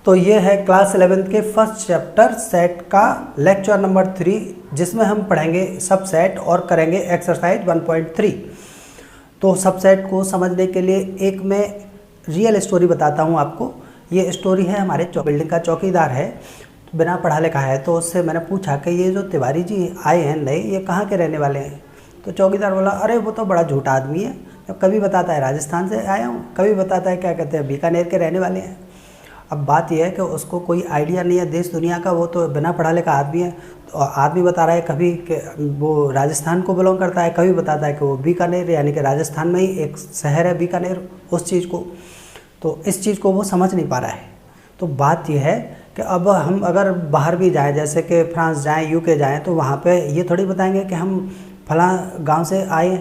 तो ये है क्लास 11th के फर्स्ट चैप्टर सेट का लेक्चर नंबर 3, जिसमें हम पढ़ेंगे सबसेट और करेंगे एक्सरसाइज 1.3। तो सबसेट को समझने के लिए एक मैं रियल स्टोरी बताता हूँ आपको। ये स्टोरी है, हमारे बिल्डिंग का चौकीदार है, बिना पढ़ा लिखा है। तो उससे मैंने पूछा कि ये जो तिवारी जी आए हैं नए, ये कहाँ के रहने वाले हैं? तो चौकीदार बोला, अरे वो तो बड़ा झूठा आदमी है, तो कभी बताता है राजस्थान से आया हूँ, कभी बताता है क्या कहते हैं बीकानेर के रहने वाले हैं। अब बात यह है कि उसको कोई आइडिया नहीं है देश दुनिया का, वो तो बिना पढ़ा लिखा आदमी है। तो आदमी बता रहा है कभी कि वो राजस्थान को बिलोंग करता है, कभी बताता है कि वो बीकानेर यानी कि राजस्थान में ही एक शहर है बीकानेर, उस चीज़ को। तो इस चीज़ को वो समझ नहीं पा रहा है। तो बात यह है कि अब हम अगर बाहर भी जाएं, जैसे कि फ्रांस जाएं, यूके जाएं, तो वहाँ पे ये थोड़ी बताएंगे कि हम फलां गांव से आए,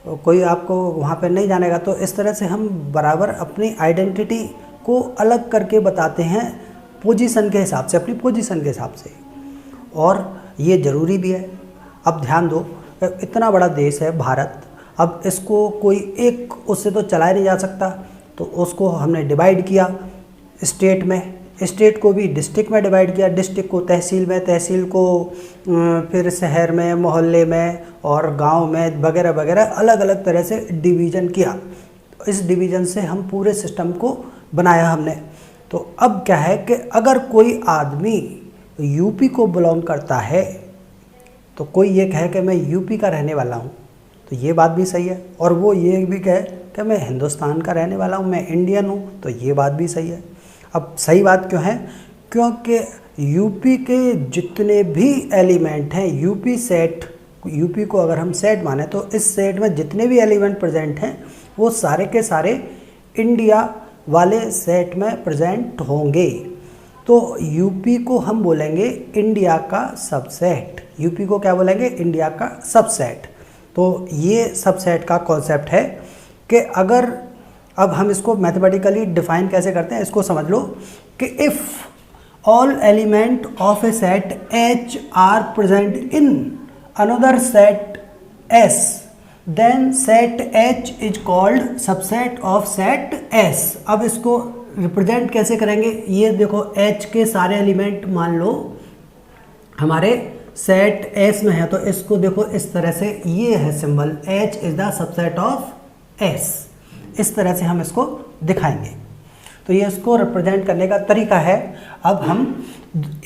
कोई आपको वहाँ पे नहीं जानेगा। तो इस तरह से हम बराबर अपनी आइडेंटिटी को अलग करके बताते हैं पोजीशन के हिसाब से, अपनी पोजीशन के हिसाब से, और ये ज़रूरी भी है। अब ध्यान दो, इतना बड़ा देश है भारत, अब इसको कोई एक उससे तो चलाया नहीं जा सकता। तो उसको हमने डिवाइड किया स्टेट में, स्टेट को भी डिस्ट्रिक्ट में डिवाइड किया, डिस्ट्रिक्ट को तहसील में, तहसील को फिर शहर में, मोहल्ले में और गांव में वगैरह वगैरह अलग अलग तरह से डिवीज़न किया। इस डिवीज़न से हम पूरे सिस्टम को बनाया हमने। तो अब क्या है कि अगर कोई आदमी यूपी को बिलोंग करता है, तो कोई ये कहे कि मैं यूपी का रहने वाला हूँ, तो ये बात भी सही है। और वो ये भी कहे कि मैं हिंदुस्तान का रहने वाला हूँ, मैं इंडियन हूँ, तो ये बात भी सही है। अब सही बात क्यों है? क्योंकि यूपी के जितने भी एलिमेंट हैं, यूपी सेट, यूपी को अगर हम सेट माने तो इस सेट में जितने भी एलिमेंट प्रेजेंट हैं वो सारे के सारे इंडिया वाले सेट में प्रेजेंट होंगे। तो यूपी को हम बोलेंगे इंडिया का सबसेट। यूपी को क्या बोलेंगे? इंडिया का सबसेट। तो ये सबसेट का कॉन्सेप्ट है कि अगर, अब हम इसको मैथमेटिकली डिफाइन कैसे करते हैं, इसको समझ लो कि if all element of a set H are present in another set S, then set H is called subset of set S। अब इसको रिप्रेजेंट कैसे करेंगे? ये देखो, H के सारे एलिमेंट मान लो हमारे सेट S में है, तो इसको देखो इस तरह से, ये है symbol, H is the subset of S। इस तरह से हम इसको दिखाएंगे। तो ये इसको रिप्रेजेंट करने का तरीका है। अब हम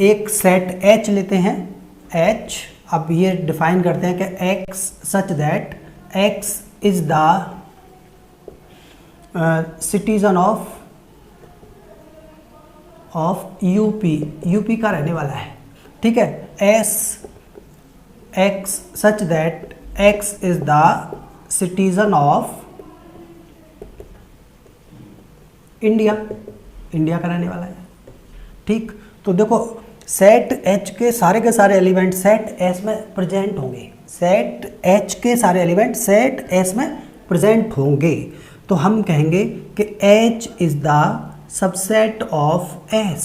एक सेट H लेते हैं, H, अब ये डिफाइन करते हैं कि X such that X is the citizen of UP, UP का रहने वाला है, ठीक है। X such that X is the citizen of India, India का रहने वाला है, ठीक। तो देखो, सेट H के सारे एलिमेंट सेट S में प्रेजेंट होंगे, सेट H के सारे एलिमेंट सेट S में प्रेजेंट होंगे। तो हम कहेंगे कि H is the subset of S,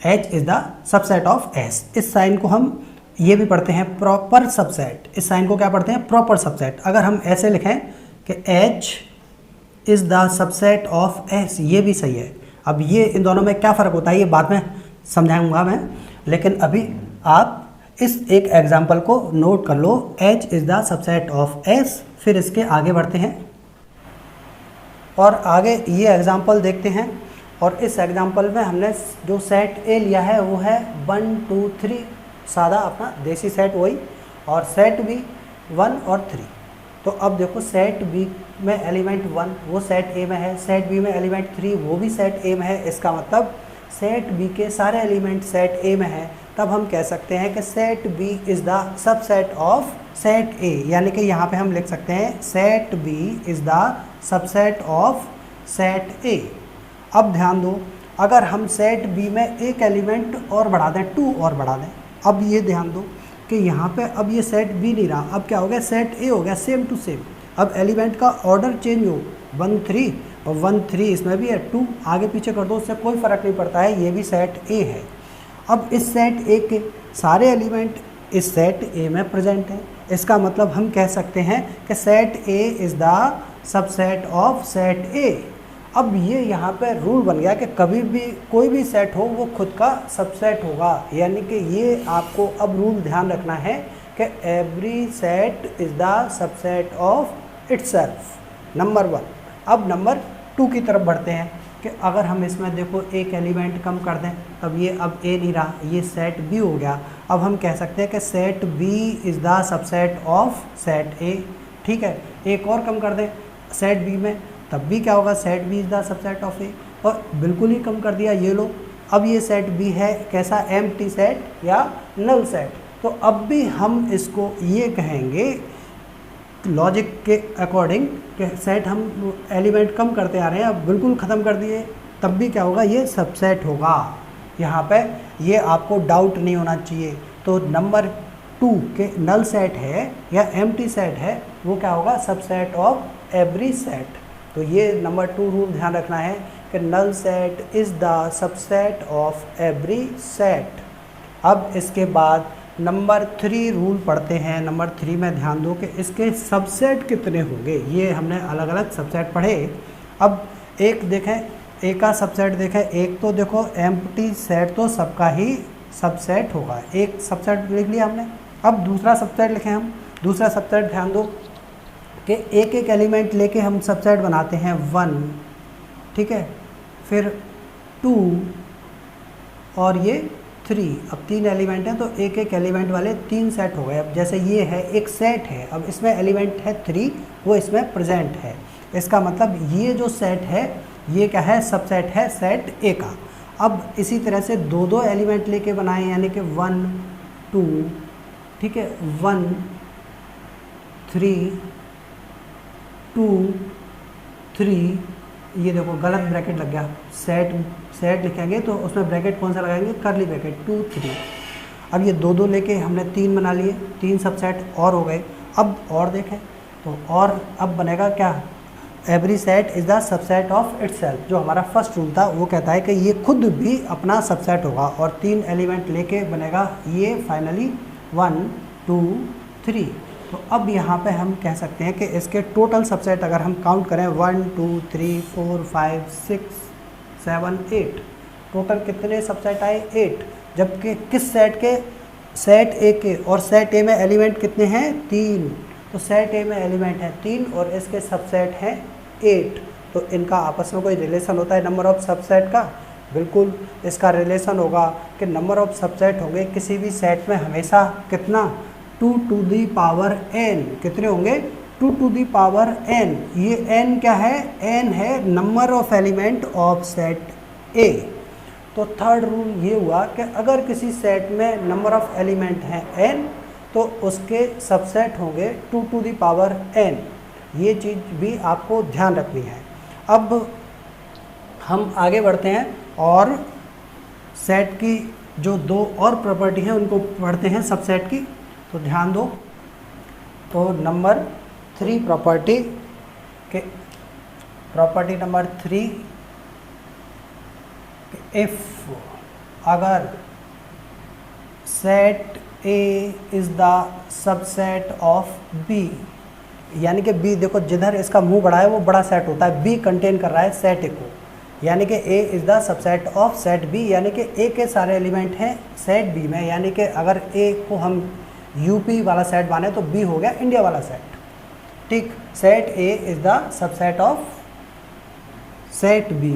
H is the subset of S। इस साइन को हम ये भी पढ़ते हैं प्रॉपर सबसेट, इस साइन को क्या पढ़ते हैं? Proper subset. अगर हम ऐसे लिखें कि H is the subset of S, ये भी सही है। अब ये इन दोनों में क्या फ़र्क होता है ये बाद में समझाऊंगा मैं, लेकिन अभी आप इस एक एग्जांपल को नोट कर लो, H is the subset of S। फिर इसके आगे बढ़ते हैं और आगे ये एग्जांपल देखते हैं। और इस एग्जांपल में हमने जो सेट A लिया है वो है 1 2 3, सादा अपना देसी सेट वही, और सेट B 1 और 3। तो अब देखो, सेट B में एलिमेंट 1 वो सेट A में है, सेट B में एलिमेंट 3 वो भी सेट A में है। इसका मतलब सेट B के सारे एलिमेंट सेट A में है। तब हम कह सकते हैं कि set B is the subset of set A, यानी कि यहाँ पे हम लिख सकते हैं set B is the subset of set A। अब ध्यान दो, अगर हम सेट B में एक एलिमेंट और बढ़ा दें, 2 और बढ़ा दें, अब ये ध्यान दो कि यहाँ पे अब ये सेट B नहीं रहा, अब क्या हो गया? सेट A हो गया, सेम टू सेम। अब एलिमेंट का ऑर्डर चेंज हो, 1 3 और 1 3 इसमें भी है, 2 आगे पीछे कर दो, उससे कोई फ़र्क नहीं पड़ता है, ये भी सेट A है। अब इस सेट A के सारे एलिमेंट इस सेट A में प्रेजेंट हैं। इसका मतलब हम कह सकते हैं कि set A is the subset of set A। अब ये यहाँ पे रूल बन गया कि कभी भी कोई भी सेट हो वो खुद का सबसेट होगा, यानी कि ये आपको अब रूल ध्यान रखना है कि every set is the subset of itself, number 1। अब नंबर 2 की तरफ बढ़ते हैं कि अगर हम इसमें देखो एक एलिमेंट कम कर दें, अब ये अब ए नहीं रहा, ये सेट बी हो गया। अब हम कह सकते हैं कि set B is the subset of set A, ठीक है। एक और कम कर दें सेट बी में, तब भी क्या होगा, set B is the subset of A. और बिल्कुल ही कम कर दिया, ये लो, अब ये सेट बी है कैसा, एम्प्टी सेट या नल सेट। तो अब भी हम इसको ये कहेंगे लॉजिक के अकॉर्डिंग कि सेट हम एलिमेंट कम करते आ रहे हैं, अब बिल्कुल ख़त्म कर दिए, तब भी क्या होगा, ये सबसेट होगा। यहाँ पे ये आपको डाउट नहीं होना चाहिए। तो नंबर 2 के नल सेट है या एम्प्टी सेट है, वो क्या होगा, सबसेट ऑफ एवरी सेट। तो ये नंबर 2 रूल ध्यान रखना है कि null set is the subset of every set. अब इसके बाद नंबर 3 रूल पढ़ते हैं। नंबर 3 में ध्यान दो कि इसके सबसेट कितने होंगे। ये हमने अलग अलग सबसेट पढ़े। अब एक देखें, एक का सबसेट देखें, एक तो देखो एम्प्टी सेट तो सबका ही सबसेट होगा, एक सबसेट लिख लिया हमने। अब दूसरा सबसेट लिखें हम। दूसरा सबसेट ध्यान दो कि एक एक एलिमेंट लेके हम सबसेट बनाते हैं 1, ठीक है, फिर 2 और ये 3। अब 3 एलिमेंट हैं तो एक एक एलिमेंट वाले 3 सेट हो गए। अब जैसे ये है एक सेट है, अब इसमें एलिमेंट है 3, वो इसमें प्रेजेंट है। इसका मतलब ये जो सेट है ये क्या है, सबसेट है सेट ए का। अब इसी तरह से 2 एलिमेंट लेके बनाए, यानी कि 1 2, ठीक है, 1 3 2 3। ये देखो गलत ब्रैकेट लग गया, सेट लिखेंगे तो उसमें ब्रैकेट कौन सा लगाएंगे, करली ब्रैकेट 2 3। अब ये 2 लेके हमने 3 बना लिए, 3 सबसेट और हो गए। अब और देखें तो और अब बनेगा क्या, every set is the subset of itself. जो हमारा फर्स्ट रूल था वो कहता है कि ये खुद भी अपना सबसेट होगा और 3 एलिमेंट लेके बनेगा ये फाइनली 1 2 3। तो अब यहाँ पे हम कह सकते हैं कि इसके टोटल सबसेट अगर हम काउंट करें 1 2 3 4 5 6 7 8, टोटल कितने सबसेट आए, 8। जबकि किस सेट के, सेट ए के, और सेट ए में एलिमेंट कितने हैं, 3। तो सेट ए में एलिमेंट है 3 और इसके सबसेट हैं 8। तो इनका आपस में कोई रिलेशन होता है नंबर ऑफ सबसेट का, बिल्कुल इसका रिलेशन होगा कि नंबर ऑफ सबसेट होंगे किसी भी सेट में हमेशा कितना, 2 टू दी पावर n। कितने होंगे, 2 टू दी पावर n। ये n क्या है, n है number of element of set A। तो थर्ड रूल ये हुआ कि अगर किसी सेट में नंबर ऑफ एलिमेंट हैं n तो उसके सबसेट होंगे 2 टू दी पावर n। ये चीज़ भी आपको ध्यान रखनी है। अब हम आगे बढ़ते हैं और सेट की जो 2 और प्रॉपर्टी हैं उनको पढ़ते हैं सबसेट की। तो ध्यान दो, तो नंबर 3 प्रॉपर्टी के, प्रॉपर्टी नंबर 3, इफ़ अगर set A is the subset of B, यानी कि B देखो जिधर इसका मुंह बड़ा है वो बड़ा सेट होता है, B कंटेन कर रहा है सेट A को, यानी कि A is the subset of set B, यानी कि A के सारे एलिमेंट हैं सेट B में। यानी कि अगर A को हम यूपी वाला सेट माने तो B हो गया इंडिया वाला सेट, ठीक। Set A is the subset of set B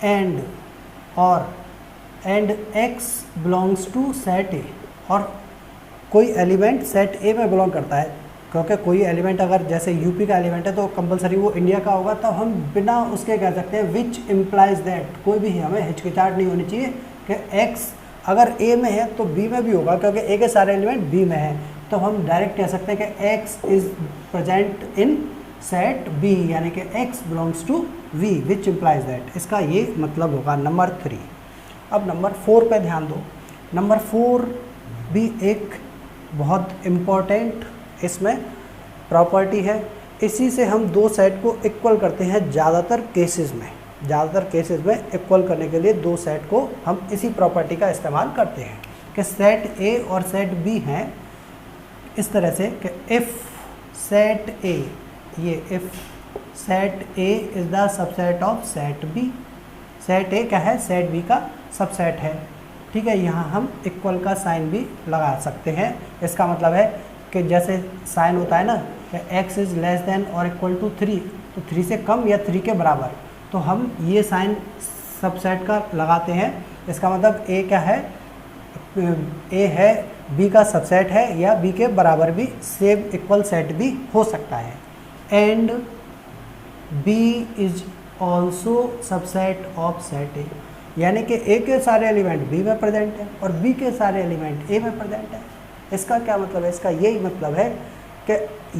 and और and X belongs to set A, और कोई एलिमेंट सेट A में बिलोंग करता है, क्योंकि कोई एलिमेंट अगर जैसे यूपी का एलिमेंट है तो कंपलसरी वो इंडिया का होगा, तो हम बिना उसके कह सकते हैं विच इम्प्लाइज दैट, कोई भी हमें हिचकिचाहट नहीं होनी चाहिए कि X अगर A में है तो B में भी होगा, क्योंकि A के सारे एलिमेंट B में हैं। तो हम डायरेक्ट कह सकते हैं कि X is present in set B, यानी कि X belongs to V which implies that, इसका ये मतलब होगा नंबर 3। अब नंबर 4 पे ध्यान दो। नंबर 4 भी एक बहुत इम्पॉर्टेंट इसमें प्रॉपर्टी है। इसी से हम 2 सेट को इक्वल करते हैं ज़्यादातर केसेस में। इक्वल करने के लिए 2 सेट को हम इसी प्रॉपर्टी का इस्तेमाल करते हैं कि सेट A और सेट B हैं इस तरह से कि इफ़ सेट A, ये if set A is the subset of set B. Set A क्या है, सेट बी का सबसेट है। ठीक है, यहाँ हम इक्वल का साइन भी लगा सकते हैं। इसका मतलब है कि जैसे साइन होता है ना कि x इज़ लेस देन और इक्वल टू 3, तो 3 से कम या 3 के बराबर, तो हम ये साइन सबसेट का लगाते हैं। इसका मतलब a क्या है, a है b का सबसेट है या b के बराबर भी सेम इक्वल सेट भी हो सकता है। And b is also subset of set ए, यानी कि a के सारे एलिमेंट b में प्रेजेंट है और b के सारे एलिमेंट a में प्रेजेंट है। इसका क्या मतलब है, इसका यही मतलब है कि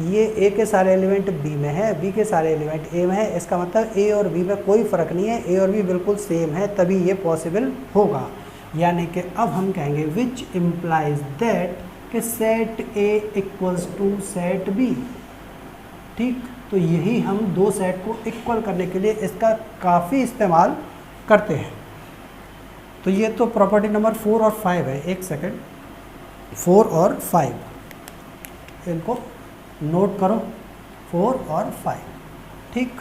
ये a के सारे एलिमेंट b में है, b के सारे एलिमेंट a में है। इसका मतलब a और b में कोई फ़र्क नहीं है, a और b बिल्कुल सेम है, तभी ये पॉसिबल होगा। यानी कि अब हम कहेंगे विच इम्प्लाइज दैट कि set a equals to set b। ठीक, तो यही हम दो सेट को इक्वल करने के लिए इसका काफ़ी इस्तेमाल करते हैं। तो ये तो प्रॉपर्टी नंबर 4 और 5 है। एक सेकेंड, 4 और 5 इनको नोट करो, 4 और 5। ठीक,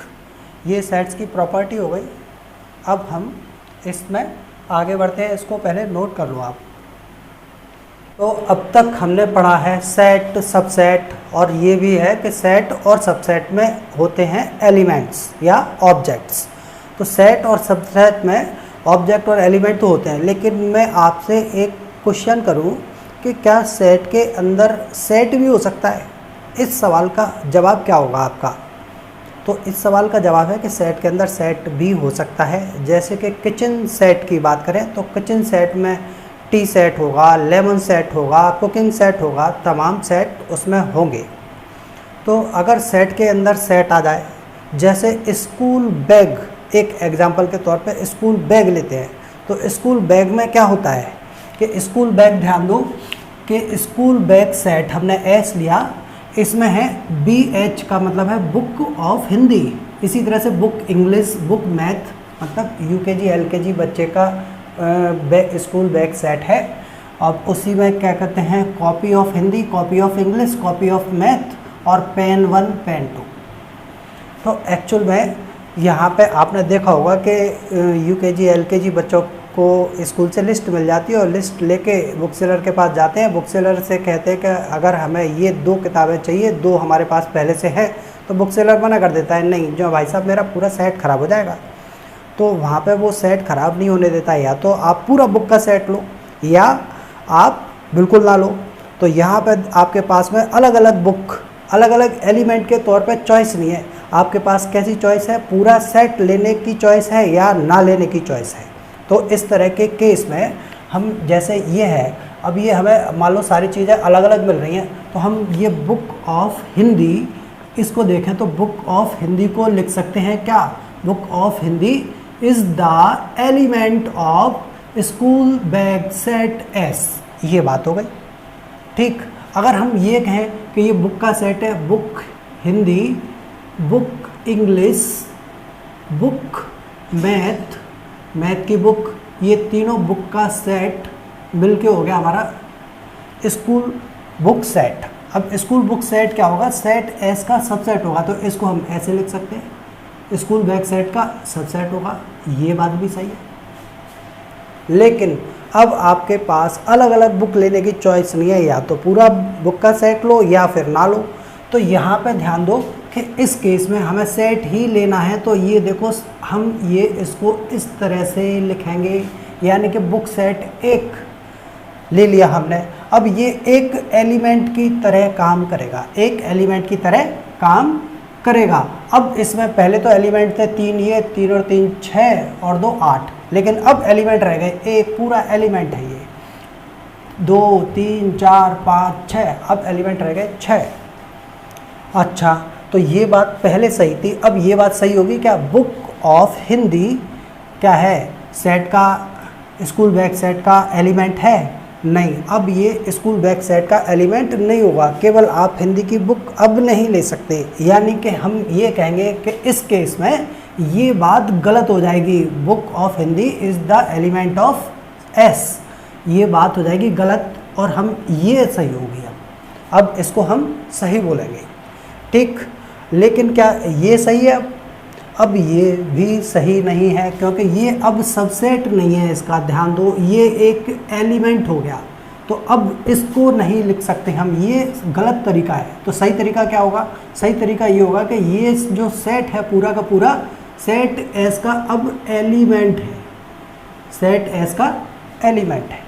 ये सेट्स की प्रॉपर्टी हो गई। अब हम इसमें आगे बढ़ते हैं, इसको पहले नोट कर लो आप। तो अब तक हमने पढ़ा है सेट, सबसेट, और ये भी है कि सेट और सबसेट में होते हैं एलिमेंट्स या ऑब्जेक्ट्स। तो सेट और सबसेट में ऑब्जेक्ट और एलिमेंट तो होते हैं, लेकिन मैं आपसे एक क्वेश्चन करूं कि क्या सेट के अंदर सेट भी हो सकता है? इस सवाल का जवाब क्या होगा आपका? तो इस सवाल का जवाब है कि सेट के अंदर सेट भी हो सकता है। जैसे कि किचन सेट की बात करें तो किचन सेट में टी सेट होगा, लेमन सेट होगा, कुकिंग सेट होगा, तमाम सेट उसमें होंगे। तो अगर सेट के अंदर सेट आ जाए, जैसे स्कूल बैग, एक एग्जांपल के तौर पे स्कूल बैग लेते हैं, तो स्कूल बैग में क्या होता है कि स्कूल बैग, ध्यान दो कि स्कूल बैग सेट हमने एस लिया, इसमें है BH का मतलब है बुक ऑफ हिंदी। इसी तरह से बुक इंग्लिश, बुक मैथ, मतलब UKG LKG बच्चे का स्कूल बैग सेट है। अब उसी में क्या कहते हैं, copy of Hindi, copy of English, copy of math और पेन 1 पेन 2। तो एक्चुअल में यहाँ पे आपने देखा होगा कि UKG LKG बच्चों को स्कूल से लिस्ट मिल जाती है और लिस्ट लेके बुक सेलर के पास जाते हैं। बुक सेलर से कहते हैं कि अगर हमें ये 2 किताबें चाहिए, 2 हमारे पास पहले से है, तो बुक सेलर मना कर देता है, नहीं जो भाई साहब मेरा पूरा सेट ख़राब हो जाएगा। तो वहाँ पे वो सेट ख़राब नहीं होने देता, या तो आप पूरा बुक का सेट लो या आप बिल्कुल ना लो। तो यहाँ पे आपके पास में अलग अलग बुक, अलग अलग एलिमेंट के तौर पे चॉइस नहीं है। आपके पास कैसी चॉइस है, पूरा सेट लेने की चॉइस है या ना लेने की चॉइस है। तो इस तरह के केस में हम, जैसे ये है, अब ये हमें मान लो सारी चीज़ें अलग अलग मिल रही हैं, तो हम ये बुक ऑफ हिंदी इसको देखें तो बुक ऑफ हिंदी को लिख सकते हैं क्या, book of Hindi is the element of school bag set S. ये बात हो गई। ठीक, अगर हम ये कहें कि ये बुक का सेट है, book Hindi, book English, book math, math की बुक, ये तीनों बुक का सेट मिलके हो गया हमारा स्कूल बुक सेट। अब स्कूल बुक सेट क्या होगा, सेट एस का सबसेट होगा, तो इसको हम ऐसे लिख सकते हैं, स्कूल बैग सेट का सबसेट होगा। ये बात भी सही है, लेकिन अब आपके पास अलग अलग बुक लेने की चॉइस नहीं है, या तो पूरा बुक का सेट लो या फिर ना लो। तो यहाँ पे ध्यान दो कि इस केस में हमें सेट ही लेना है। तो ये देखो, हम ये इसको इस तरह से लिखेंगे, यानी कि बुक सेट एक ले लिया हमने। अब ये एक एलिमेंट की तरह काम करेगा, एक एलिमेंट की तरह काम करेगा। अब इसमें पहले तो एलिमेंट थे 3, ये 3 और 3 6 और 2 8, लेकिन अब एलिमेंट रह गए, एक पूरा एलिमेंट है ये, 2 3 4 5 6, अब एलिमेंट रह गए 6। अच्छा, तो ये बात पहले सही थी, अब ये बात सही होगी क्या, बुक ऑफ हिंदी क्या है, सेट का, स्कूल बैग सेट का एलिमेंट है? नहीं, अब ये स्कूल बैग सेट का एलिमेंट नहीं होगा, केवल आप हिंदी की बुक अब नहीं ले सकते। यानी कि हम ये कहेंगे कि इस केस में ये बात गलत हो जाएगी, book of Hindi is the element of S, ये बात हो जाएगी गलत, और हम ये सही होगी। अब इसको हम सही बोलेंगे। ठीक, लेकिन क्या ये सही है? अब ये भी सही नहीं है क्योंकि ये अब सबसेट नहीं है इसका, ध्यान दो, ये एक एलिमेंट हो गया, तो अब इसको नहीं लिख सकते हम, ये गलत तरीका है। तो सही तरीका क्या होगा? सही तरीका ये होगा कि ये जो सेट है पूरा का पूरा सेट एस का अब एलिमेंट है, सेट एस का एलिमेंट है,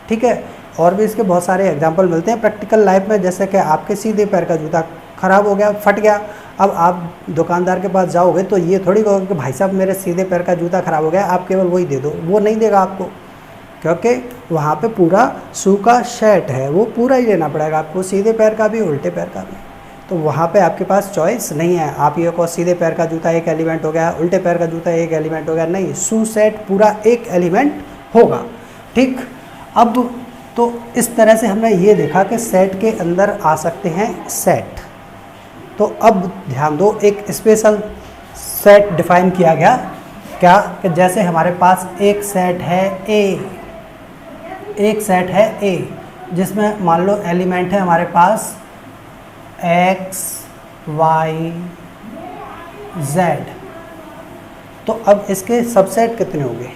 ठीक है। और भी इसके बहुत सारे एग्जांपल मिलते हैं प्रैक्टिकल लाइफ में, जैसे कि आपके सीधे पैर का जूता ख़राब हो गया, फट गया, अब आप दुकानदार के पास जाओगे तो ये थोड़ी कहोगे कि भाई साहब मेरे सीधे पैर का जूता ख़राब हो गया, आप केवल वही दे दो, वो नहीं देगा आपको, क्योंकि वहाँ पे पूरा शू का सेट है, वो पूरा ही लेना पड़ेगा आपको, सीधे पैर का भी उल्टे पैर का भी। तो वहाँ पे आपके पास चॉइस नहीं है, आप ये को सीधे पैर का जूता एक एलिमेंट हो गया, उल्टे पैर का जूता एक एलिमेंट हो गया, नहीं, शू सेट पूरा एक एलिमेंट होगा, ठीक। अब तो इस तरह से हमने ये देखा कि सेट के अंदर आ सकते हैं सेट। तो अब ध्यान दो, एक स्पेशल सेट डिफाइन किया गया, क्या कि जैसे हमारे पास एक सेट है ए, एक सेट है ए जिसमें मान लो एलिमेंट है हमारे पास x, y, z। तो अब इसके सबसेट कितने होंगे?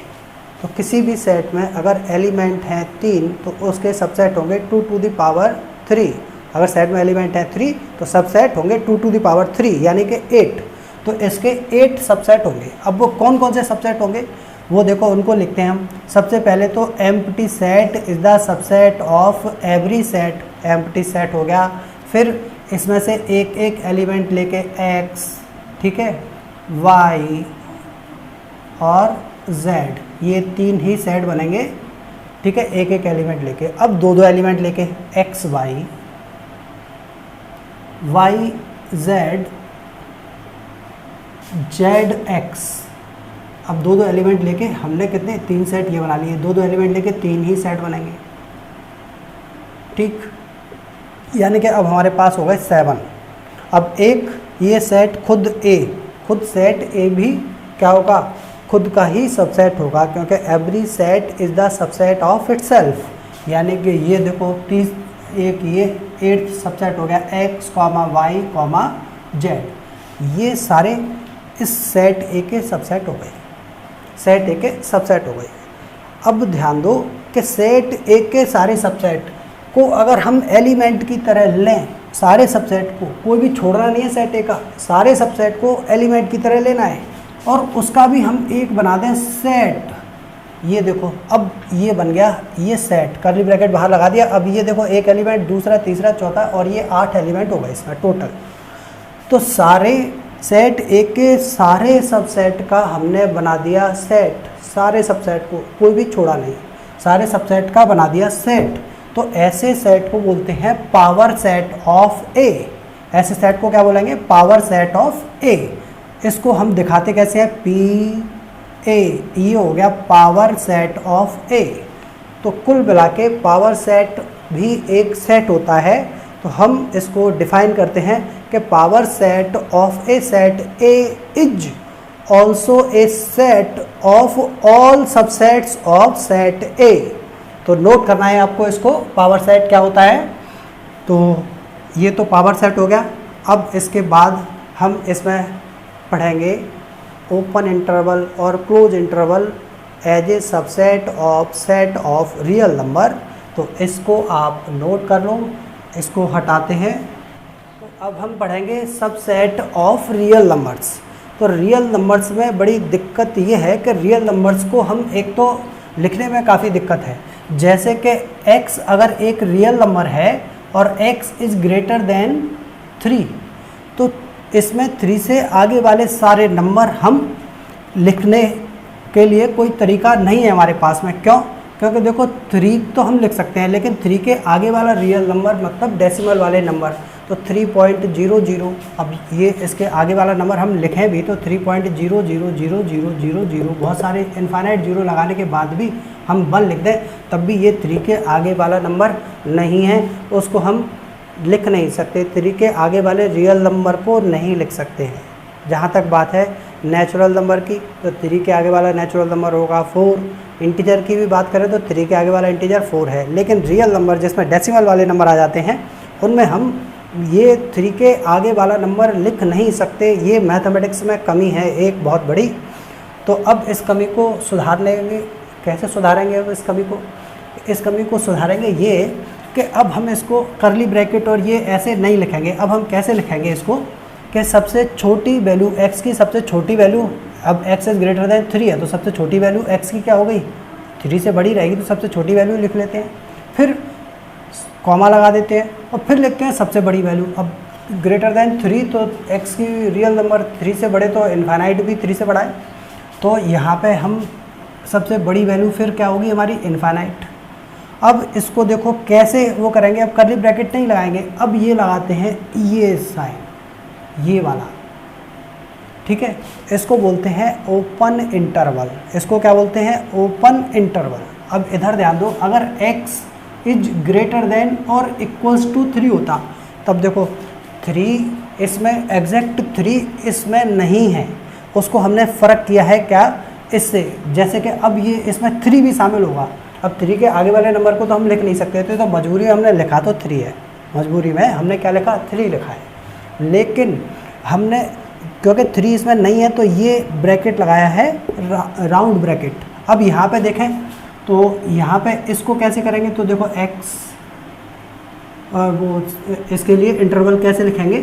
तो किसी भी सेट में अगर एलिमेंट हैं 3 तो उसके सबसेट होंगे 2 to the power 3। अगर सेट में एलिमेंट हैं 3 तो सबसेट होंगे 2 to the power 3 यानी कि 8। तो इसके 8 सबसेट होंगे। अब वो कौन कौन से सबसेट होंगे वो देखो, उनको लिखते हैं हम। सबसे पहले तो empty set is the subset of every set, empty set हो गया। फिर इसमें से एक एक एलिमेंट लेके x, ठीक है, y और z, ये 3 ही सेट बनेंगे, ठीक है, एक एक एलिमेंट लेके। अब दो दो एलिमेंट लेके x, y, y, z, z, x। अब दो दो एलिमेंट लेके हमने कितने 3 सेट ये बना लिए, दो दो एलिमेंट लेके 3 ही सेट बनेंगे, ठीक। यानी कि अब हमारे पास हो गए 7। अब एक ये सेट खुद ए, खुद सेट ए भी क्या होगा, खुद का ही सबसेट होगा, क्योंकि every set is the subset of itself. यानी कि ये देखो 30, एक ये 8 सबसेट हो गया, x, y, z, ये सारे इस सेट ए के सबसेट हो गए, सेट ए के सबसेट हो गए। अब ध्यान दो कि सेट ए के सारे सबसेट को अगर हम एलिमेंट की तरह लें, सारे सबसेट को, कोई भी छोड़ना नहीं है सेट ए का, सारे सबसेट को एलिमेंट की तरह लेना है और उसका भी हम एक बना दें सेट। ये देखो अब ये बन गया ये सेट, करली ब्रैकेट बाहर लगा दिया। अब ये देखो एक एलिमेंट, दूसरा, तीसरा, चौथा और ये 8 एलिमेंट हो गए इसमें टोटल। तो सारे सेट ए के सारे सबसेट का हमने बना दिया सेट, सारे सबसेट को कोई भी छोड़ा नहीं, सारे सबसेट का बना दिया सेट। तो ऐसे सेट को बोलते हैं पावर सेट ऑफ ए। ऐसे सेट को क्या बोलेंगे, पावर सेट ऑफ ए। इसको हम दिखाते कैसे हैं, पी ए, ये हो गया पावर सेट ऑफ ए। तो कुल मिला के पावर सेट भी एक सेट होता है। तो हम इसको डिफाइन करते हैं कि power set of a set A is also a set of all subsets of set ए। तो नोट करना है आपको इसको, पावर सेट क्या होता है। तो ये तो पावर सेट हो गया। अब इसके बाद हम इसमें पढ़ेंगे ओपन इंटरवल और close interval as a subset of set of real number. तो इसको आप नोट कर लो, इसको हटाते हैं। तो अब हम पढ़ेंगे सबसेट ऑफ रियल नंबर्स। तो रियल नंबर्स में बड़ी दिक्कत ये है कि रियल नंबर्स को हम एक तो लिखने में काफ़ी दिक्कत है। जैसे कि x अगर एक रियल नंबर है और x इज़ ग्रेटर देन 3, तो इसमें 3 से आगे वाले सारे नंबर हम लिखने के लिए कोई तरीका नहीं है हमारे पास में। क्यों? क्योंकि देखो 3 तो हम लिख सकते हैं, लेकिन 3 के आगे वाला रियल नंबर मतलब डेसिमल वाले नंबर, तो 3.00। अब ये इसके आगे वाला नंबर हम लिखें भी तो 3.000000, बहुत सारे इनफाइनाइट जीरो लगाने के बाद भी हम 1 लिख दें तब भी ये 3 के आगे वाला नंबर नहीं है, उसको हम लिख नहीं सकते। 3 के आगे वाले रियल नंबर को नहीं लिख सकते हैं। जहाँ तक बात है नेचुरल नंबर की, तो 3 के आगे वाला नेचुरल नंबर होगा 4। इंटीजर की भी बात करें तो 3 के आगे वाला इंटीजर 4 है। लेकिन रियल नंबर जिसमें डेसिमल वाले नंबर आ जाते हैं उनमें हम ये 3 के आगे वाला नंबर लिख नहीं सकते, ये मैथमेटिक्स में कमी है एक बहुत बड़ी। तो अब इस कमी को सुधारने में कैसे सुधारेंगे? अब इस कमी को सुधारेंगे ये कि अब हम इसको करली ब्रैकेट और ये ऐसे नहीं लिखेंगे। अब हम कैसे लिखेंगे इसको कि सबसे छोटी वैल्यू x की सबसे छोटी वैल्यू, अब x इज़ ग्रेटर देन 3 है तो सबसे छोटी वैल्यू x की क्या हो गई, 3 से बड़ी रहेगी, तो सबसे छोटी वैल्यू लिख लेते हैं, फिर कॉमा लगा देते हैं और फिर लिखते हैं सबसे बड़ी वैल्यू। अब ग्रेटर देन 3 तो x की रियल नंबर 3 से बड़े तो इन्फाइनाइट भी 3 से बड़ा है, तो यहाँ पे हम सबसे बड़ी वैल्यू फिर क्या होगी हमारी, इन्फाइनाइट। अब इसको देखो कैसे वो करेंगे, अब कर्ली ब्रैकेट नहीं लगाएंगे, अब ये लगाते हैं ये साइन, ये वाला, ठीक है, इसको बोलते हैं ओपन इंटरवल। इसको क्या बोलते हैं, ओपन इंटरवल। अब इधर ध्यान दो, अगर x इज ग्रेटर देन और इक्वल्स टू 3 होता, तब देखो 3 इसमें एग्जैक्ट 3 इसमें नहीं है, उसको हमने फ़र्क किया है क्या इससे, जैसे कि अब ये इसमें 3 भी शामिल होगा। अब 3 के आगे वाले नंबर को तो हम लिख नहीं सकते थे, तो मजबूरी में हमने लिखा तो 3 है, मजबूरी में हमने क्या लिखा, 3 लिखा है। लेकिन हमने क्योंकि 3 इसमें नहीं है तो ये ब्रैकेट लगाया है राउंड ब्रैकेट। अब यहाँ पे देखें तो यहाँ पे इसको कैसे करेंगे, तो देखो x और वो इसके लिए इंटरवल कैसे लिखेंगे,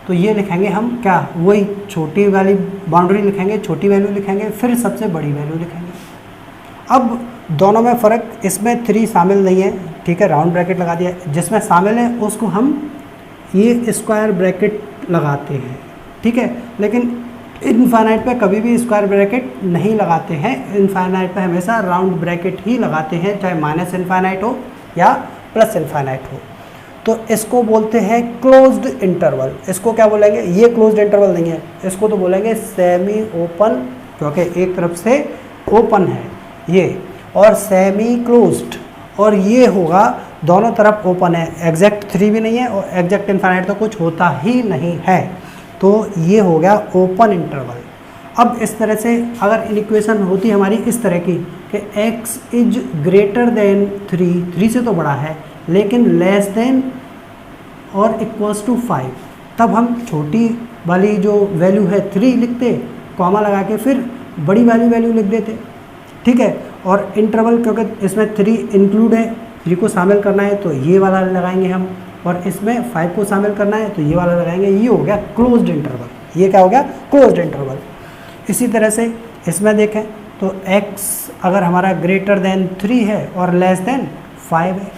तो ये लिखेंगे हम क्या, वही छोटी वाली बाउंड्री लिखेंगे, छोटी वैल्यू लिखेंगे, फिर सबसे बड़ी वैल्यू लिखेंगे। अब दोनों में फ़र्क, इसमें 3 शामिल नहीं है, ठीक है, राउंड ब्रैकेट लगा दिया, जिसमें शामिल है उसको हम ये स्क्वायर ब्रैकेट लगाते हैं, ठीक है। लेकिन इनफाइनाइट पे कभी भी स्क्वायर ब्रैकेट नहीं लगाते हैं, इनफाइनाइट पे हमेशा राउंड ब्रैकेट ही लगाते हैं, चाहे माइनस इनफाइनाइट हो या प्लस इनफाइनाइट हो। तो इसको बोलते हैं क्लोज्ड इंटरवल। इसको क्या बोलेंगे, ये क्लोज्ड इंटरवल नहीं है, इसको तो बोलेंगे सेमी ओपन, क्योंकि एक तरफ से ओपन है ये, और सेमी क्लोज्ड, और ये होगा दोनों तरफ ओपन है, एग्जैक्ट 3 भी नहीं है और एग्जैक्ट इनफाइनाइट तो कुछ होता ही नहीं है, तो ये हो गया ओपन इंटरवल। अब इस तरह से अगर इक्वेशन होती हमारी इस तरह की कि x इज ग्रेटर देन 3 से तो बड़ा है, लेकिन लेस देन और इक्वल्स टू 5, तब हम छोटी वाली जो वैल्यू है 3 लिखते, कॉमा लगा के फिर बड़ी वाली वैल्यू लिख देते, ठीक है। और इंटरवल क्योंकि इसमें 3 इंक्लूड है, 3 को शामिल करना है तो ये वाला लगाएंगे हम, और इसमें 5 को शामिल करना है तो ये वाला लगाएंगे, ये हो गया क्लोज्ड इंटरवल। ये क्या हो गया, क्लोज्ड इंटरवल। इसी तरह से इसमें देखें तो x अगर हमारा ग्रेटर देन 3 है और लेस देन 5 है,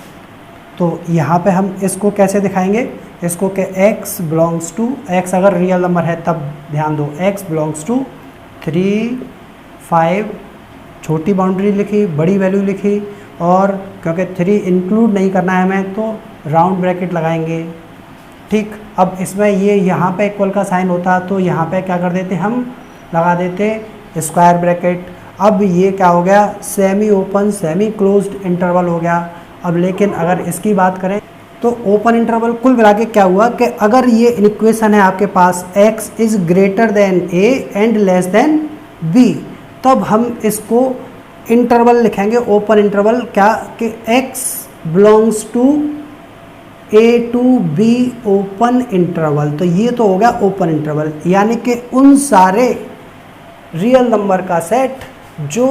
तो यहाँ पे हम इसको कैसे दिखाएंगे, इसको कि x बिलोंग्स टू, x अगर रियल नंबर है तब ध्यान दो, x बिलोंग्स टू 3, 5, छोटी बाउंड्री लिखी, बड़ी वैल्यू लिखी, और क्योंकि 3 इंक्लूड नहीं करना है हमें तो राउंड ब्रैकेट लगाएंगे, ठीक। अब इसमें ये यहाँ पे इक्वल का साइन होता तो यहाँ पे क्या कर देते, हम लगा देते स्क्वायर ब्रैकेट। अब ये क्या हो गया, semi open semi closed interval हो गया। अब लेकिन अगर इसकी बात करें तो ओपन इंटरवल कुल मिला के क्या हुआ कि अगर ये इक्वेशन है आपके पास x is greater then a and less then b, तब हम इसको इंटरवल लिखेंगे ओपन इंटरवल, क्या कि x belongs to a to b open interval. तो ये तो हो गया ओपन इंटरवल, यानी कि उन सारे रियल नंबर का सेट जो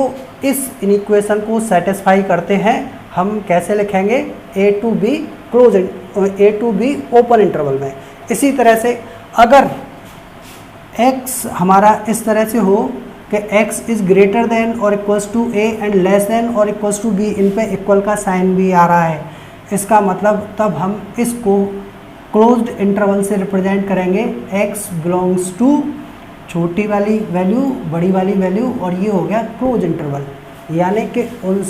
इस इक्वेशन को सेटिस्फाई करते हैं हम कैसे लिखेंगे, a to b close, a to b open interval में। इसी तरह से अगर x हमारा इस तरह से हो कि x इज़ ग्रेटर देन और equals to a and less than और इक्वल्स टू b, इन पे इक्वल का साइन भी आ रहा है, इसका मतलब तब हम इसको क्लोज्ड इंटरवल से रिप्रेजेंट करेंगे, x बिलोंग्स टू छोटी वाली वैल्यू बड़ी वाली वैल्यू, और ये हो गया क्लोज इंटरवल। यानी कि उन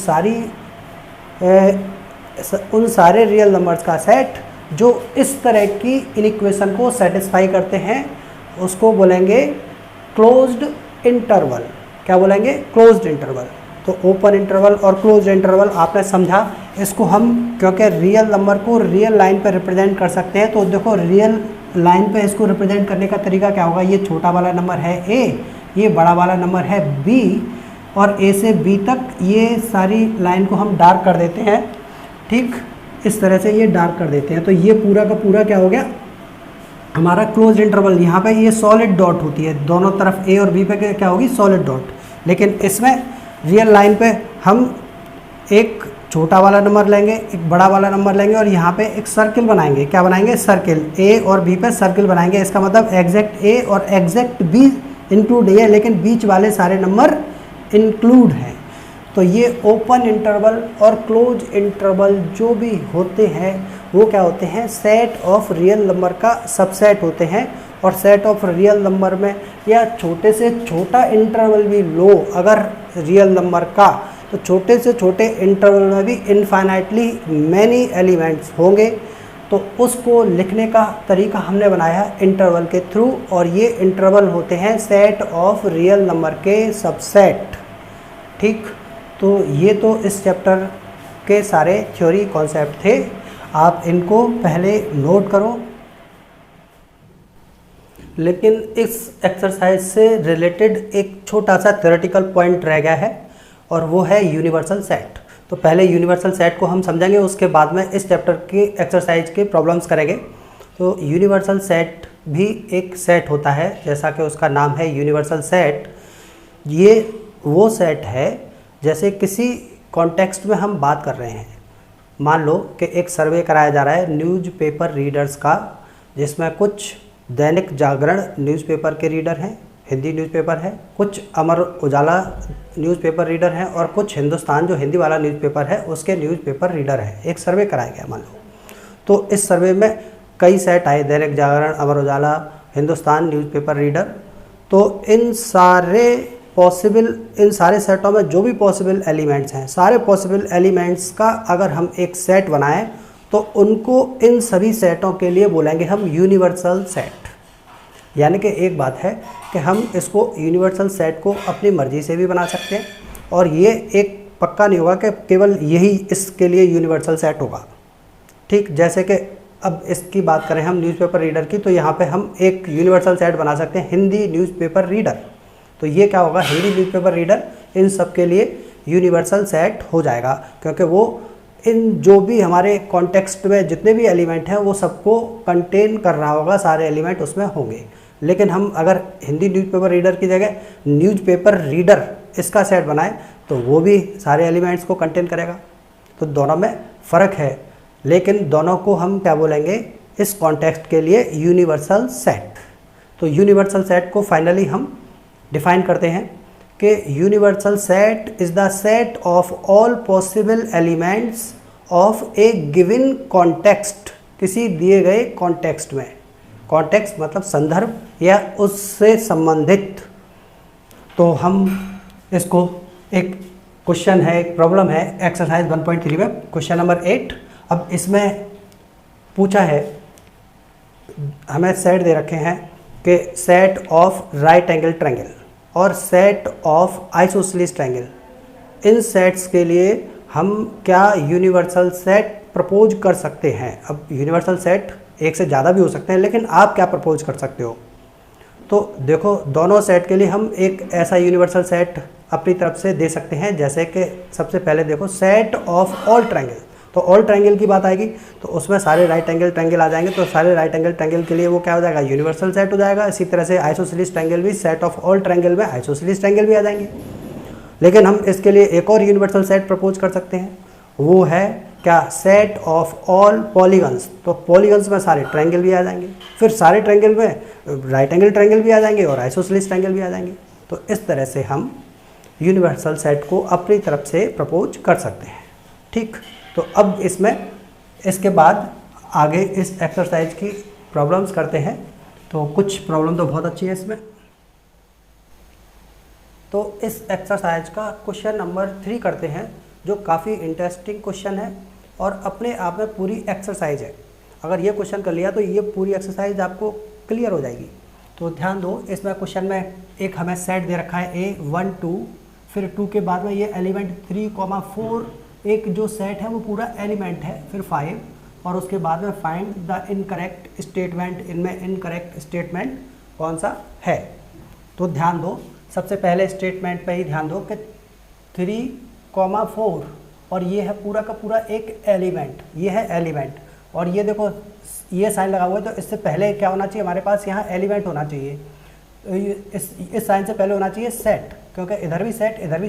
सारे रियल नंबर्स का सेट जो इस तरह की इक्वेशन को सेटिस्फाई करते हैं उसको बोलेंगे क्लोज्ड इंटरवल। क्या बोलेंगे, क्लोज्ड इंटरवल। तो ओपन इंटरवल और क्लोज्ड इंटरवल आपने समझा। इसको हम क्योंकि रियल नंबर को रियल लाइन पर रिप्रेजेंट कर सकते हैं, तो देखो रियल लाइन पे इसको रिप्रेजेंट करने का तरीका क्या होगा, ये छोटा वाला नंबर है a, ये बड़ा वाला नंबर है b, और a से b तक ये सारी लाइन को हम डार्क कर देते हैं, ठीक, इस तरह से ये डार्क कर देते हैं। तो ये पूरा का पूरा क्या हो गया, हमारा क्लोज इंटरवल, यहाँ पे ये सॉलिड डॉट होती है, दोनों तरफ ए और बी पे क्या होगी, सॉलिड डॉट। लेकिन इसमें रियल लाइन पे हम एक छोटा वाला नंबर लेंगे, एक बड़ा वाला नंबर लेंगे और यहाँ पे एक सर्किल बनाएंगे। क्या बनाएंगे, सर्किल। ए और बी पे सर्किल बनाएंगे। इसका मतलब एग्जैक्ट ए और एग्जैक्ट बी इंक्लूड नहीं है, लेकिन बीच वाले सारे नंबर इंक्लूड हैं। तो ये ओपन इंटरवल और क्लोज इंटरवल जो भी होते हैं वो क्या होते हैं, सेट ऑफ रियल नंबर का सबसेट होते हैं। और सेट ऑफ रियल नंबर में या छोटे से छोटा इंटरवल भी लो अगर रियल नंबर का, तो छोटे से छोटे इंटरवल में भी इनफाइनाइटली मैनी एलिमेंट्स होंगे। तो उसको लिखने का तरीका हमने बनाया इंटरवल के थ्रू, और ये इंटरवल होते हैं सेट ऑफ रियल नंबर के सबसेट। ठीक, तो ये तो इस चैप्टर के सारे थ्योरी कॉन्सेप्ट थे, आप इनको पहले नोट करो। लेकिन इस एक्सरसाइज से रिलेटेड एक छोटा सा थ्योरेटिकल पॉइंट रह गया है, और वो है यूनिवर्सल सेट। तो पहले यूनिवर्सल सेट को हम समझेंगे, उसके बाद में इस चैप्टर के एक्सरसाइज के प्रॉब्लम्स करेंगे। तो यूनिवर्सल सेट भी एक सेट होता है, जैसा कि उसका नाम है यूनिवर्सल सेट। ये वो सेट है, जैसे किसी कॉन्टेक्स्ट में हम बात कर रहे हैं, मान लो कि एक सर्वे कराया जा रहा है न्यूज़पेपर रीडर्स का, जिसमें कुछ दैनिक जागरण न्यूज़पेपर के रीडर हैं, हिंदी न्यूज़पेपर है, कुछ अमर उजाला न्यूज़पेपर रीडर हैं, और कुछ हिंदुस्तान जो हिंदी वाला न्यूज़पेपर है उसके न्यूज़पेपर रीडर हैं। एक सर्वे कराया गया मान लो, तो इस सर्वे में कई सेट आए, दैनिक जागरण, अमर उजाला, हिंदुस्तान न्यूज़पेपर रीडर। तो इन सारे सेटों में जो भी पॉसिबल एलिमेंट्स हैं, सारे पॉसिबल एलिमेंट्स का अगर हम एक सेट बनाएं तो उनको इन सभी सेटों के लिए बोलेंगे हम यूनिवर्सल सेट। यानी कि एक बात है कि हम इसको यूनिवर्सल सेट को अपनी मर्ज़ी से भी बना सकते हैं, और ये एक पक्का नहीं होगा कि केवल यही इसके लिए यूनिवर्सल सेट होगा। ठीक, जैसे कि अब इसकी बात करें हम न्यूज़पेपर रीडर की, तो यहाँ पे हम एक यूनिवर्सल सेट बना सकते हैं हिंदी न्यूज़पेपर रीडर। तो ये क्या होगा, हिंदी न्यूज़पेपर रीडर इन सब के लिए यूनिवर्सल सेट हो जाएगा, क्योंकि वो इन जो भी हमारे कॉन्टेक्स्ट में जितने भी एलिमेंट हैं वो सबको कंटेन कर रहा होगा, सारे एलिमेंट उसमें होंगे। लेकिन हम अगर हिंदी न्यूज़पेपर रीडर की जगह न्यूज़पेपर रीडर इसका सेट बनाएं तो वो भी सारे एलिमेंट्स को कंटेन करेगा। तो दोनों में फ़र्क है, लेकिन दोनों को हम क्या बोलेंगे इस कॉन्टेक्स्ट के लिए, यूनिवर्सल सेट। तो यूनिवर्सल सेट को फाइनली हम डिफाइन करते हैं कि universal set is the set of all possible elements of A given context. किसी दिए गए कॉन्टेक्स्ट में, कॉन्टेक्स्ट मतलब संदर्भ या उससे संबंधित। तो हम इसको एक क्वेश्चन है, एक प्रॉब्लम है एक्सरसाइज 1.3 में, क्वेश्चन नंबर 8। अब इसमें पूछा है, हमें सेट दे रखे हैं कि set of right angle triangle और set of isosceles triangle, in sets के लिए हम क्या यूनिवर्सल सेट प्रपोज कर सकते हैं। अब यूनिवर्सल सेट एक से ज़्यादा भी हो सकते हैं, लेकिन आप क्या प्रपोज कर सकते हो। तो देखो, दोनों सेट के लिए हम एक ऐसा यूनिवर्सल सेट अपनी तरफ से दे सकते हैं, जैसे कि सबसे पहले देखो सेट ऑफ ऑल ट्रायंगल। तो ऑल ट्रायंगल की बात आएगी तो उसमें सारे राइट एंगल ट्रायंगल आ जाएंगे, तो सारे राइट एंगल ट्रायंगल के लिए वो क्या हो जाएगा, यूनिवर्सल सेट हो जाएगा। इसी तरह से आइसोसेलेस ट्रायंगल भी, सेट ऑफ ऑल ट्रायंगल में आइसोसेलेस ट्रायंगल भी आ जाएंगे। लेकिन हम इसके लिए एक और यूनिवर्सल सेट प्रपोज कर सकते हैं, वो है क्या, सेट ऑफ ऑल पॉलीगन्स। तो पॉलीगन्स में सारे ट्रायंगल भी आ जाएंगे, फिर सारे ट्रायंगल में राइट एंगल ट्रायंगल भी आ जाएंगे और आइसोसेलेस ट्रायंगल भी आ जाएंगे। तो इस तरह से हम यूनिवर्सल सेट को अपनी तरफ से प्रपोज कर सकते हैं। ठीक, तो अब इसके बाद आगे इस एक्सरसाइज की प्रॉब्लम्स करते हैं। तो कुछ प्रॉब्लम तो बहुत अच्छी है इसमें। तो इस एक्सरसाइज का क्वेश्चन नंबर 3 करते हैं, जो काफ़ी इंटरेस्टिंग क्वेश्चन है और अपने आप में पूरी एक्सरसाइज है। अगर ये क्वेश्चन कर लिया तो ये पूरी एक्सरसाइज आपको क्लियर हो जाएगी। तो ध्यान दो, इसमें क्वेश्चन में एक हमें सेट दे रखा है A1 2, फिर 2 के बाद में ये एलिमेंट 3, 4, एक जो सेट है वो पूरा एलिमेंट है, फिर 5, और उसके बाद में फाइंड द इनकरेक्ट स्टेटमेंट। इनमें इनकरेक्ट स्टेटमेंट कौन सा है। तो ध्यान दो, सबसे पहले स्टेटमेंट पे ही ध्यान दो कि 3, 4, और ये है पूरा का पूरा एक एलिमेंट, ये है एलिमेंट। और ये देखो ये साइन लगा हुआ है, तो इससे पहले क्या होना चाहिए हमारे पास, यहाँ एलिमेंट होना चाहिए। तो इस साइन से पहले होना चाहिए सेट, क्योंकि इधर भी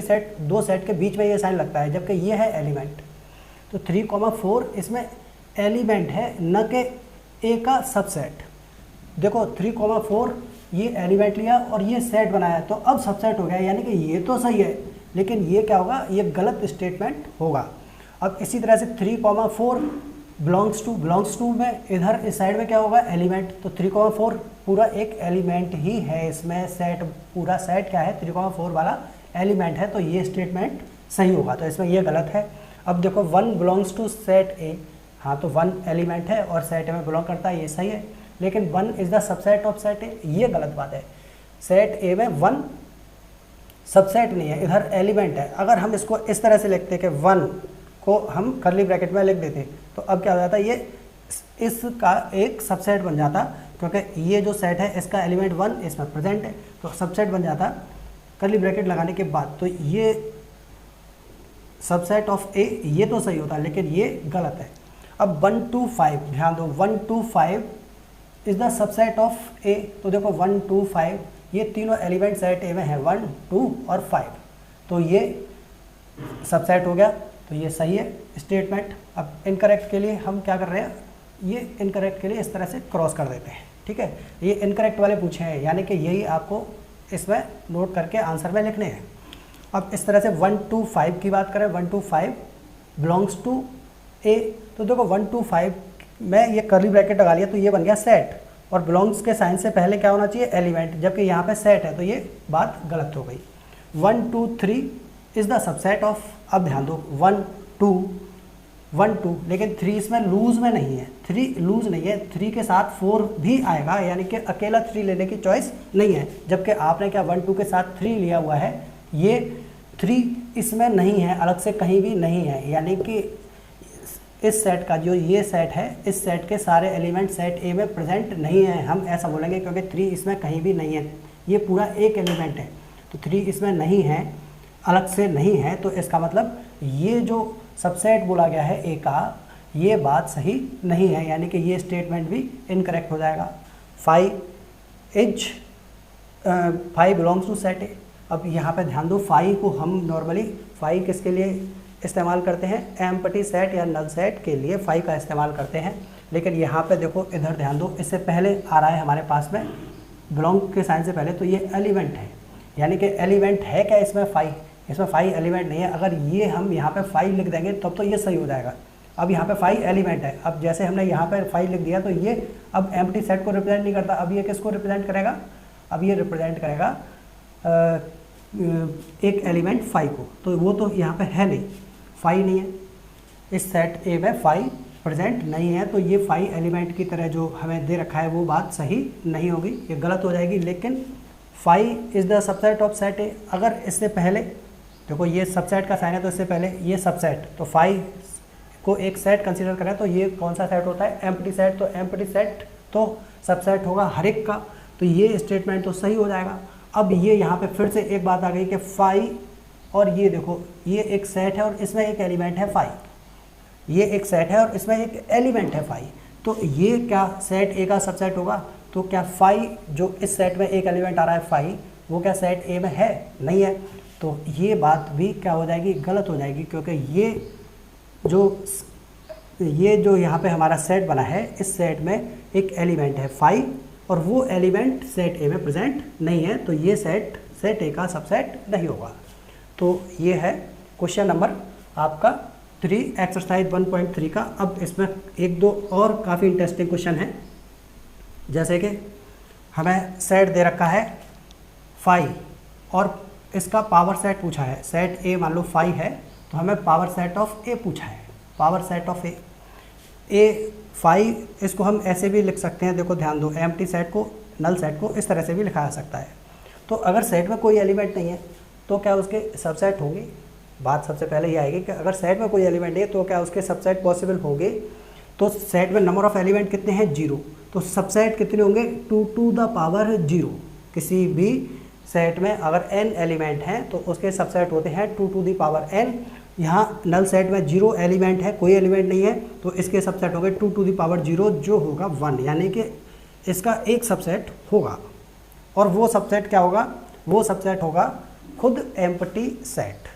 सेट, दो सेट के बीच में ये साइन लगता है, जबकि ये है एलिमेंट। तो 3,4 इसमें एलिमेंट है, न कि ए का सबसेट। देखो 3,4 ये एलिमेंट लिया और ये सेट बनाया, तो अब सबसेट हो गया, यानी कि ये तो सही है, लेकिन ये क्या होगा, ये गलत स्टेटमेंट होगा। अब इसी तरह से 3,4 बिलोंग्स टू में इधर इस साइड में क्या होगा, एलिमेंट। तो 3,4 पूरा एक एलिमेंट ही है, इसमें सेट, पूरा सेट क्या है, 3,4 वाला एलिमेंट है, तो ये स्टेटमेंट सही होगा। तो इसमें ये गलत है। अब देखो 1 बिलोंग्स टू सेट ए, हाँ तो 1 एलिमेंट है और सेट ए में बिलोंग करता है, ये सही है। लेकिन 1 is the subset of set ए, ये गलत बात है। सेट ए में 1 सबसेट नहीं है, इधर एलिमेंट है। अगर हम इसको इस तरह से लिखते कि 1 को हम कर्ली ब्रैकेट में लिख देते, तो अब क्या हो जाता, ये इसका एक सबसेट बन जाता, क्योंकि ये जो सेट है इसका एलिमेंट 1 इसमें प्रेजेंट है, तो सबसेट बन जाता कर्ली ब्रैकेट लगाने के बाद। तो ये सबसेट ऑफ ए, ये तो सही होता, लेकिन ये गलत है। अब 1 to 5 ध्यान दो, 1 to 5 is the subset of A. तो देखो 1 to 5 ये तीनों एलिमेंट सेट ए में है, 1, 2 और 5, तो ये सबसेट हो गया, तो ये सही है स्टेटमेंट। अब इनकरेक्ट के लिए हम क्या कर रहे हैं, ये इनकरेक्ट के लिए इस तरह से क्रॉस कर देते हैं, ठीक है। ये इनकरेक्ट वाले पूछे हैं, यानी कि यही आपको इसमें नोट करके आंसर में लिखने हैं। अब इस तरह से 1 to 5 की बात करें, 1 to 5 बिलोंग्स टू ए, तो देखो 1 to 5 में ये कर्ली ब्रैकेट लगा लिया, तो ये बन गया सेट, और बिलोंग्स के साइन से पहले क्या होना चाहिए, एलिमेंट, जबकि यहाँ पे सेट है, तो ये बात गलत हो गई। 1 to 3 is the subset of, अब ध्यान दो 1 2, लेकिन 3 इसमें लूज में नहीं है, 3 लूज नहीं है, 3 के साथ 4 भी आएगा, यानी कि अकेला 3 लेने की चॉइस नहीं है, जबकि आपने क्या 1 2 के साथ 3 लिया हुआ है, ये 3 इसमें नहीं है, अलग से कहीं भी नहीं है, यानी कि इस सेट का जो ये सेट है, इस सेट के सारे एलिमेंट सेट ए में प्रेजेंट नहीं है, हम ऐसा बोलेंगे, क्योंकि 3 इसमें कहीं भी नहीं है, ये पूरा एक एलिमेंट है, तो 3 इसमें नहीं है, अलग से नहीं है, तो इसका मतलब ये जो सबसेट बोला गया है ए का, ये बात सही नहीं है, यानी कि ये स्टेटमेंट भी इनकरेक्ट हो जाएगा। 5 बिलोंग्स टू सेट ए। अब यहाँ पे ध्यान दो, 5 को हम नॉर्मली 5 किसके लिए इस्तेमाल करते हैं, एम्प्टी सेट या नल सेट के लिए 5 का इस्तेमाल करते हैं, लेकिन यहाँ पे देखो इधर ध्यान दो, इससे पहले आ रहा है हमारे पास में बिलोंग के साइन से पहले, तो ये एलिमेंट है, यानी कि एलिमेंट है क्या इसमें 5, इसमें 5 एलिमेंट नहीं है। अगर ये हम यहाँ पे 5 लिख देंगे तब तो ये सही हो जाएगा। अब यहाँ पे 5 एलिमेंट है, अब जैसे हमने यहाँ पे 5 लिख दिया, तो ये अब एम्प्टी सेट को रिप्रेजेंट नहीं करता, अब ये किसको रिप्रेजेंट करेगा, अब ये रिप्रेजेंट करेगा एक एलिमेंट 5 को, तो वो तो यहाँ पे है नहीं, 5 नहीं है, इस सेट ए में 5 प्रेजेंट नहीं है, तो ये 5 एलिमेंट की तरह जो हमें दे रखा है वो बात सही नहीं होगी, ये गलत हो जाएगी। लेकिन 5 is the subset of set ए। अगर इससे पहले देखो ये सबसेट का साइन है, तो इससे पहले ये सबसेट, तो 5 को एक सेट कंसीडर करें, तो ये कौन सा सेट होता है, एम्प्टी सेट, तो एम्प्टी सेट तो सबसेट होगा हर एक का, तो ये स्टेटमेंट तो सही हो जाएगा। अब ये यहाँ पे फिर से एक बात आ गई कि 5 और ये देखो ये एक सेट है और इसमें एक एलिमेंट है 5, ये एक सेट है और इसमें एक एलिमेंट है 5, तो ये क्या सेट ए का सबसेट होगा, तो क्या 5 जो इस सेट में एक एलिमेंट आ रहा है 5, वो क्या सेट ए में है, नहीं है, तो ये बात भी क्या हो जाएगी, गलत हो जाएगी, क्योंकि ये जो यहाँ पे हमारा सेट बना है, इस सेट में एक एलिमेंट है 5 और वो एलिमेंट सेट ए में प्रेजेंट नहीं है, तो ये सेट ए का सबसेट नहीं होगा। तो ये है क्वेश्चन नंबर आपका 3 एक्सरसाइज 1.3 का। अब इसमें एक दो और काफ़ी इंटरेस्टिंग क्वेश्चन है, जैसे कि हमें सेट दे रखा है 5 और इसका पावर सेट पूछा है, सेट ए मान लो 5 है, तो हमें पावर सेट ऑफ ए पूछा है, पावर सेट ऑफ ए 5, इसको हम ऐसे भी लिख सकते हैं, देखो ध्यान दो, एम्प्टी सेट को, नल सेट को इस तरह से भी लिखा जा सकता है। तो अगर सेट में कोई एलिमेंट नहीं है तो क्या उसके सबसेट होंगे, बात सबसे पहले ये आएगी कि अगर सेट में कोई एलिमेंट है तो क्या उसके सबसेट पॉसिबल होंगे। तो सेट में नंबर ऑफ एलिमेंट कितने हैं, 0, तो सबसेट कितने होंगे, 2 to the power 0। किसी भी सेट में अगर n एलिमेंट हैं तो उसके सबसेट होते हैं 2 to the power n, यहाँ नल सेट में 0 एलिमेंट है, कोई एलिमेंट नहीं है, तो इसके सबसेट हो गए 2 टू द पावर 0 जो होगा 1, यानी कि इसका एक सबसेट होगा। और वो सबसेट क्या होगा, वो सबसेट होगा खुद एम्प्टी सेट।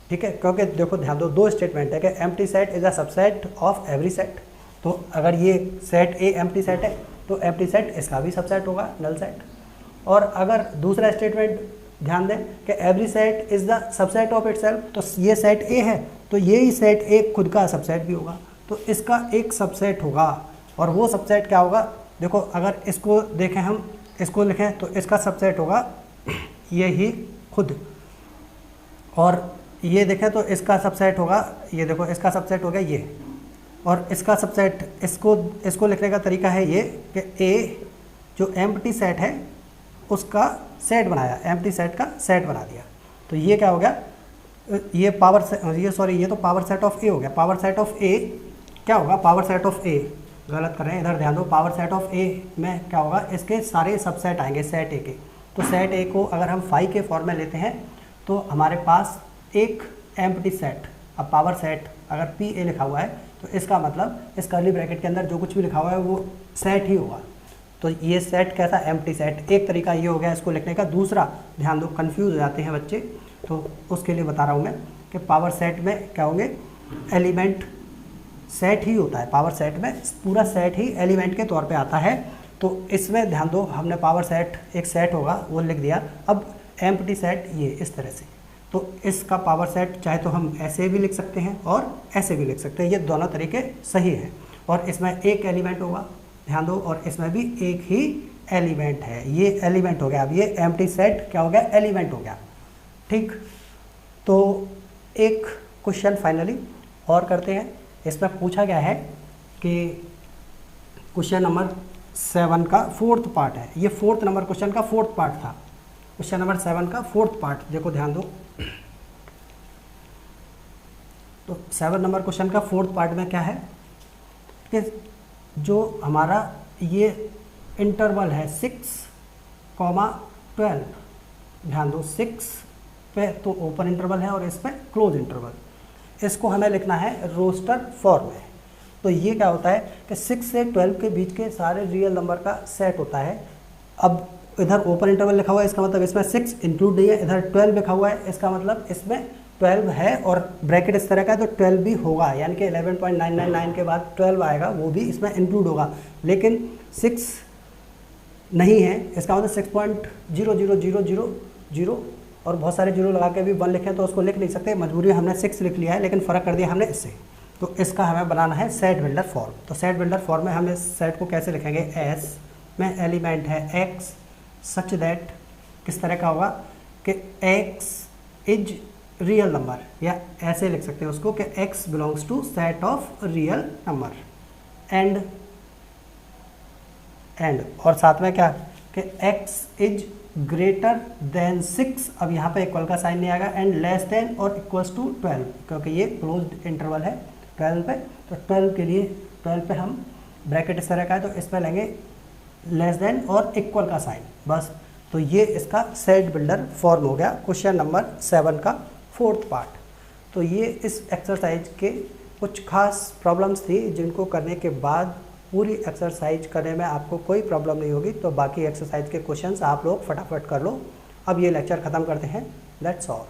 ठीक है, क्योंकि देखो ध्यान दो, दो स्टेटमेंट है कि empty set is a subset of every set. तो अगर ये सेट ए एम्प्टी सेट है तो एम्प्टी सेट इसका भी सबसेट होगा नल सेट। और अगर दूसरा स्टेटमेंट ध्यान दें कि every set is the subset of itself, तो ये सेट ए है तो ये ही सेट ए खुद का सबसेट भी होगा, तो इसका एक सबसेट होगा। और वो सबसेट क्या होगा, देखो अगर इसको देखें, हम इसको लिखें तो इसका सबसेट होगा ये ही खुद, और ये देखें तो इसका सबसेट होगा, ये देखो इसका सबसेट हो गया ये, और इसका सबसेट, इसको लिखने का तरीका है ये कि ए जो एम्प्टी सेट है उसका सेट बनाया, एम्प्टी सेट का सेट बना दिया। तो ये क्या हो गया, ये ये तो पावर सेट ऑफ ए हो गया। पावर सेट ऑफ ए क्या होगा, पावर सेट ऑफ ए, गलत कर रहे हैं इधर ध्यान दो, पावर सेट ऑफ ए में क्या होगा, इसके सारे सबसेट आएंगे सेट ए के। तो सेट ए को अगर हम फाई के फॉर्म में लेते हैं तो हमारे पास एक एम्प्टी सेट, अब पावर सेट अगर पी ए लिखा हुआ है तो इसका मतलब इस कर्ली ब्रैकेट के अंदर जो कुछ भी लिखा हुआ है वो सेट ही होगा। तो ये सेट कैसा, एम्प्टी सेट। एक तरीका ये हो गया इसको लिखने का। दूसरा ध्यान दो, कंफ्यूज हो जाते हैं बच्चे, तो उसके लिए बता रहा हूँ मैं कि पावर सेट में क्या होंगे, एलिमेंट सेट ही होता है, पावर सेट में पूरा सेट ही एलिमेंट के तौर पे आता है। तो इसमें ध्यान दो, हमने पावर सेट एक सेट होगा वो लिख दिया। अब एम्प्टी सेट ये इस तरह से, तो इसका पावर सेट चाहे तो हम ऐसे भी लिख सकते हैं और ऐसे भी लिख सकते हैं, ये दोनों तरीके सही हैं। और इसमें एक एलिमेंट होगा ध्यान दो, और इसमें भी एक ही एलिमेंट है, ये एलिमेंट हो गया। अब ये एम्प्टी सेट क्या हो गया, एलिमेंट हो गया। ठीक, तो एक क्वेश्चन फाइनली और करते हैं। इसमें पूछा गया है कि क्वेश्चन नंबर 7 का 4th पार्ट है, ये 4th नंबर क्वेश्चन का 4th पार्ट था। क्वेश्चन नंबर 7 का 4th पार्ट देखो ध्यान दो, तो 7 नंबर क्वेश्चन का 4th पार्ट में क्या है कि जो हमारा ये इंटरवल है 6,12, ध्यान दो 6 पे तो ओपन इंटरवल है और इस पे क्लोज इंटरवल, इसको हमें लिखना है रोस्टर फॉर्म में। तो ये क्या होता है कि 6 से 12 के बीच के सारे रियल नंबर का सेट होता है। अब इधर ओपन इंटरवल लिखा हुआ है, इसका मतलब इसमें 6 इंक्लूड नहीं है, इधर 12 लिखा हुआ है, इसका मतलब इसमें 12 है, और ब्रैकेट इस तरह का है तो 12 भी होगा, यानी कि 11.999 के बाद 12 आएगा, वो भी इसमें इंक्लूड होगा। लेकिन 6 नहीं है, इसका मतलब 6.00000 और बहुत सारे जीरो लगा के भी 1 लिखें तो उसको लिख नहीं सकते, मजबूरी में हमने 6 लिख लिया है, लेकिन फ़र्क कर दिया हमने इससे। तो इसका हमें बनाना है सेट बिल्डर फॉर्म। तो सेट बिल्डर फॉर्म में हमने सेट को कैसे लिखेंगे, एस में एलिमेंट है x सच दैट, किस तरह का होगा कि x इज रियल नंबर, या ऐसे लिख सकते हैं उसको कि x belongs to set of real number, and और साथ में क्या कि x इज ग्रेटर देन 6, अब यहाँ पे इक्वल का साइन नहीं आएगा, एंड लेस देन और इक्वल्स टू 12, क्योंकि ये क्लोज्ड इंटरवल है 12 पे, तो 12 के लिए 12 पे हम ब्रैकेट इस तरह का है तो इस पर लेंगे लेस देन और इक्वल का साइन, बस। तो ये इसका सेट बिल्डर फॉर्म हो गया क्वेश्चन नंबर 7 का 4th पार्ट। तो ये इस एक्सरसाइज के कुछ खास प्रॉब्लम्स थी जिनको करने के बाद पूरी एक्सरसाइज करने में आपको कोई प्रॉब्लम नहीं होगी। तो बाकी एक्सरसाइज के क्वेश्चंस आप लोग फटाफट कर लो। अब ये लेक्चर ख़त्म करते हैं, दैट्स ऑल।